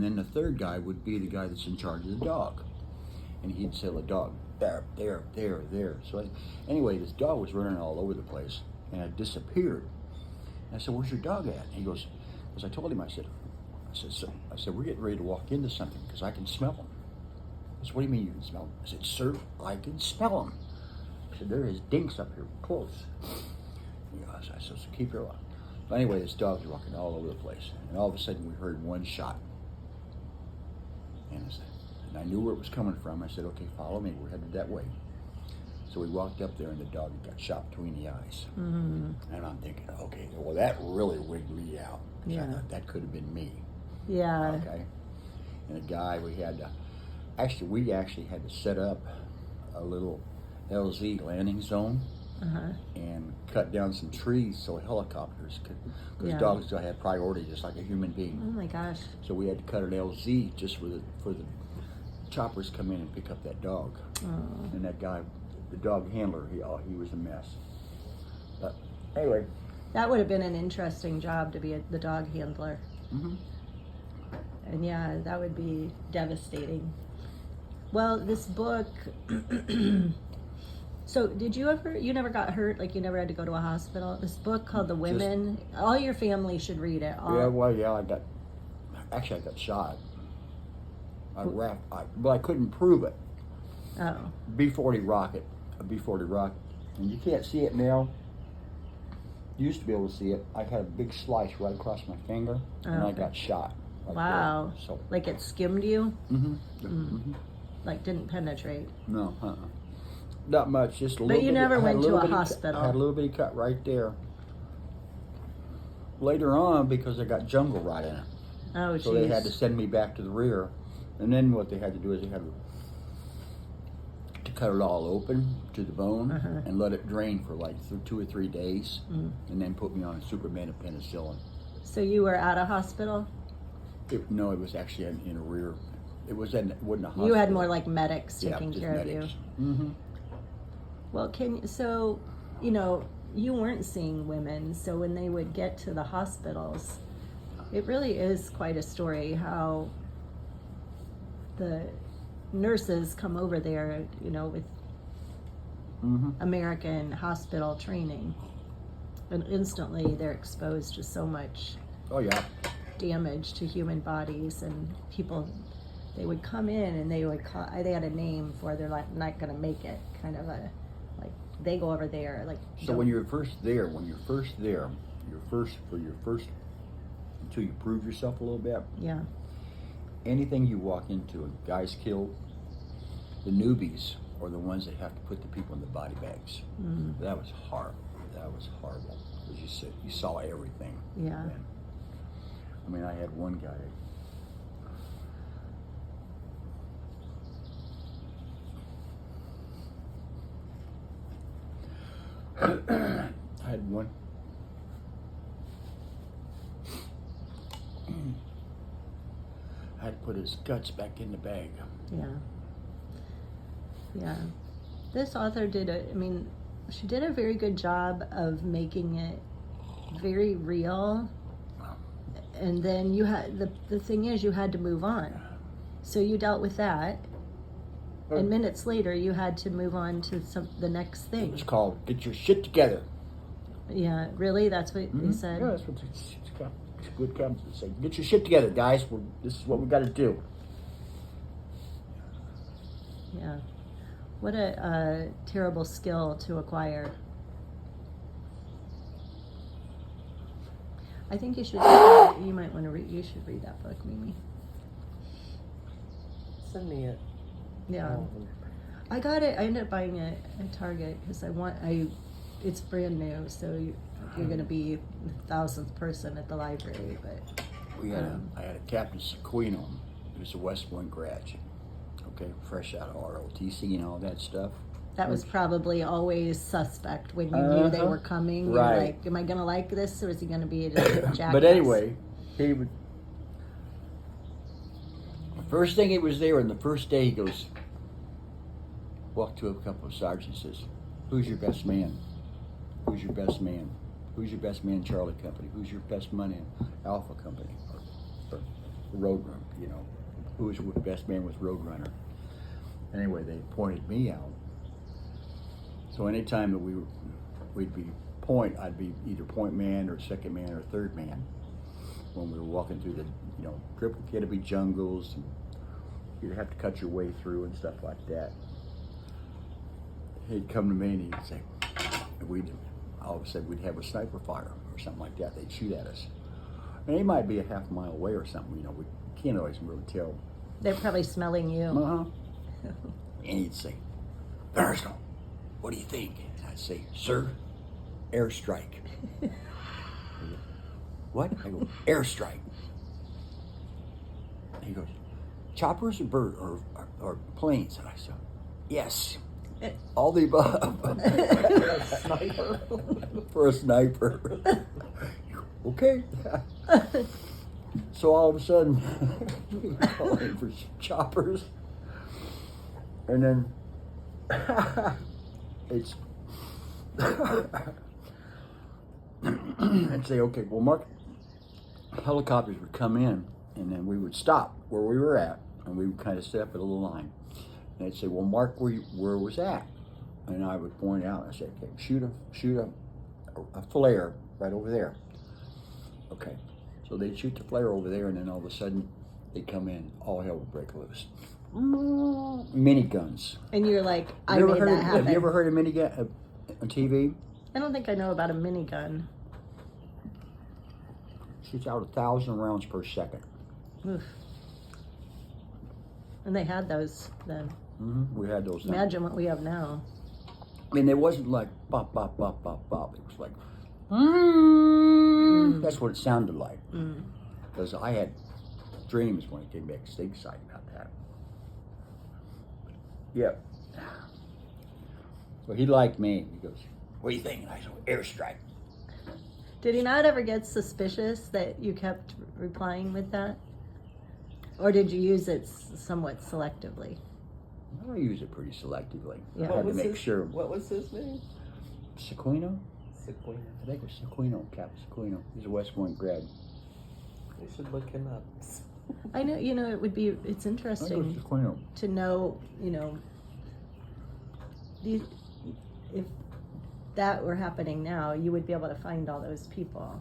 And then the third guy would be the guy that's in charge of the dog. And he'd say the dog, there, there, there, there. So anyway, this dog was running all over the place and it disappeared. And I said, where's your dog at? And he goes, because I told him, I said, we're getting ready to walk into something because I can smell them. I said, what do you mean you can smell them? I said, sir, I can smell them. I said, there is dinks up here close. I said, so keep your eye. But anyway, this dog's walking all over the place. And all of a sudden we heard one shot. And I knew where it was coming from. I said, okay, follow me. We're headed that way. So we walked up there and the dog got shot between the eyes. Mm-hmm. And I'm thinking, okay, well, that really wigged me out. Yeah. I thought that could have been me. Yeah. Okay. And a guy, we actually had to set up a little LZ landing zone and cut down some trees so helicopters could, because dogs don't have priority just like a human being. Oh my gosh. So we had to cut an LZ just for the choppers come in and pick up that dog. Oh. And that guy, the dog handler, he was a mess. But anyway. That would have been an interesting job to be the dog handler. Mm-hmm. And yeah, that would be devastating. Well, this book, so you never got hurt, like you never had to go to a hospital? This book called The Women, all your family should read it. I got shot. But I couldn't prove it. Oh. B-40 rocket. And you can't see it now. You used to be able to see it. I had a big slice right across my finger, and I got shot. Right wow. There. So. Like it skimmed you? Mm-hmm. Mm-hmm. Like didn't penetrate? No, not much. Just a little bit. But you never went to a hospital? I had a little bitty cut right there. Later on, because I got jungle rot in it. Oh, so they had to send me back to the rear. And then what they had to do is they had to cut it all open to the bone and let it drain for like 2 or 3 days, and then put me on a Superman penicillin. So you were at a hospital? No, it was actually in a rear. It wasn't a hospital. You had more like medics taking care of you. Mm-hmm. Well, you weren't seeing women, so when they would get to the hospitals, it really is quite a story how the nurses come over there, with American hospital training, and instantly they're exposed to so much damage to human bodies, and people, they would come in and they had a name for, they're like not gonna make it, kind of a, like they go over there, like. So when you're first there, until you prove yourself a little bit. Yeah. Anything you walk into and guys killed, the newbies are the ones that have to put the people in the body bags. Mm. That was horrible. Because you saw everything. Yeah. And, I had one guy. I had one. I had to put his guts back in the bag. Yeah. Yeah. This author she did a very good job of making it very real. And then you had, the thing is, you had to move on. So you dealt with that. And minutes later, you had to move on to the next thing. It was called Get Your Shit Together. Yeah, really? That's what they said? Yeah, that's what it's good comes to say. Get your shit together, guys. This is what we got to do. Yeah. What a terrible skill to acquire. I think you should read that book, Mimi. Send me it. Yeah. I got it. I ended up buying it at Target because it's brand new, so you're going to be the 1000th person at the library. But I had a Captain Sequino. He was a West Point grad. Okay, fresh out of ROTC and all that stuff. That was probably always suspect when you knew they were coming. Right. You're like, am I going to like this, or is he going to be a jackass? But anyway, he would. The first thing he was there, and the first day he goes, walked to a couple of sergeants and says, "Who's your best man? Who's your best man? Who's your best man, Charlie Company? Who's your best man, Alpha Company, or Road you know, who was the best man was Roadrunner. Anyway, they pointed me out. So anytime that we'd be I'd be either point man or second man or third man when we were walking through the, you know, Triple be jungles, and you'd have to cut your way through and stuff like that. He'd come to me and he'd say, all of a sudden we'd have a sniper fire or something like that. They'd shoot at us. And they might be a half mile away or something, you know, we can't always really tell. They're probably smelling you. Uh-huh. And he'd say, Thunderstone, what do you think? And I'd say, sir, airstrike. What? I go, airstrike. And he goes, choppers or bird or planes? And I said, yes, all the above. A sniper. For a sniper. Okay. So all of a sudden, we were calling for choppers, and then it's I'd say, okay, well, Mark, helicopters would come in, and then we would stop where we were at, and we would kind of set up a little line. And they'd say, well, Mark, where was that? And I would point out. I said, okay, shoot a flare right over there. Okay, so they'd shoot the flare over there, and then all of a sudden they'd come in. All hell would break loose. Miniguns. And you're like, I Have you made ever that heard? happen. Have you ever heard of minigun on TV? I don't think I know about a minigun. Shoots out 1,000 rounds per second. Oof. And they had those then. We had those. Then. Imagine what we have now. I mean, it wasn't like bop, bop, bop, bop, bop. It was like, that's what it sounded like. Because I had dreams when I came back stateside about that. Yeah. So he liked me. He goes, what do you think? And I said, airstrike. Did he not ever get suspicious that you kept replying with that? Or did you use it somewhat selectively? I use it pretty selectively. Yeah. I had to make sure. What was his name? Sequino? Sequina. I think it was Sequino, Captain Sequino. He's a West Point grad. We should look him up. I know, you know, it's I think it was interesting Sequino. to know, you know, if that were happening now, you would be able to find all those people.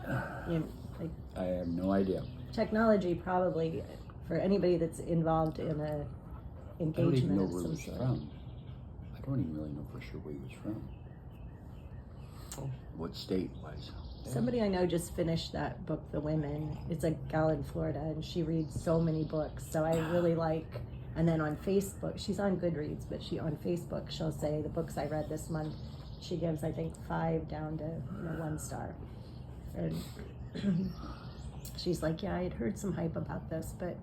Like, I have no idea. technology probably, for anybody that's involved in a I don't even engagement know of where he some was sort. from. I don't even really know for sure where he was from. Oh. What state it was. Somebody I know just finished that book, The Women. It's a gal in Florida, and she reads so many books. So I really like. And then on Facebook, she's on Goodreads, but on Facebook she'll say the books I read this month. She gives, I think, 5 down to 1 star. And she's like, yeah, I had heard some hype about this, but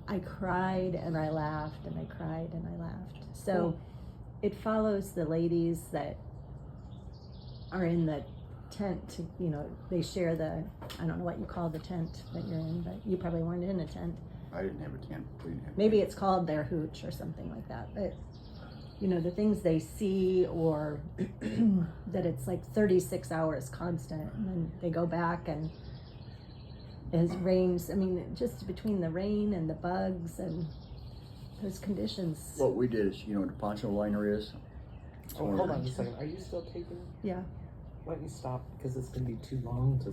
I cried and I laughed and I cried and I laughed. So it follows the ladies that are in the tent, they share I don't know what you call the tent that you're in, but you probably weren't in a tent. I didn't have a tent. We didn't have Maybe it's called their hooch or something like that. But, the things they see, or that it's like 36 hours constant, and then they go back and as rains, just between the rain and the bugs and those conditions. What we did is, the poncho liner is. Oh, hold on a second. Are you still taping? Yeah. Why don't you stop? Because it's going to be too long to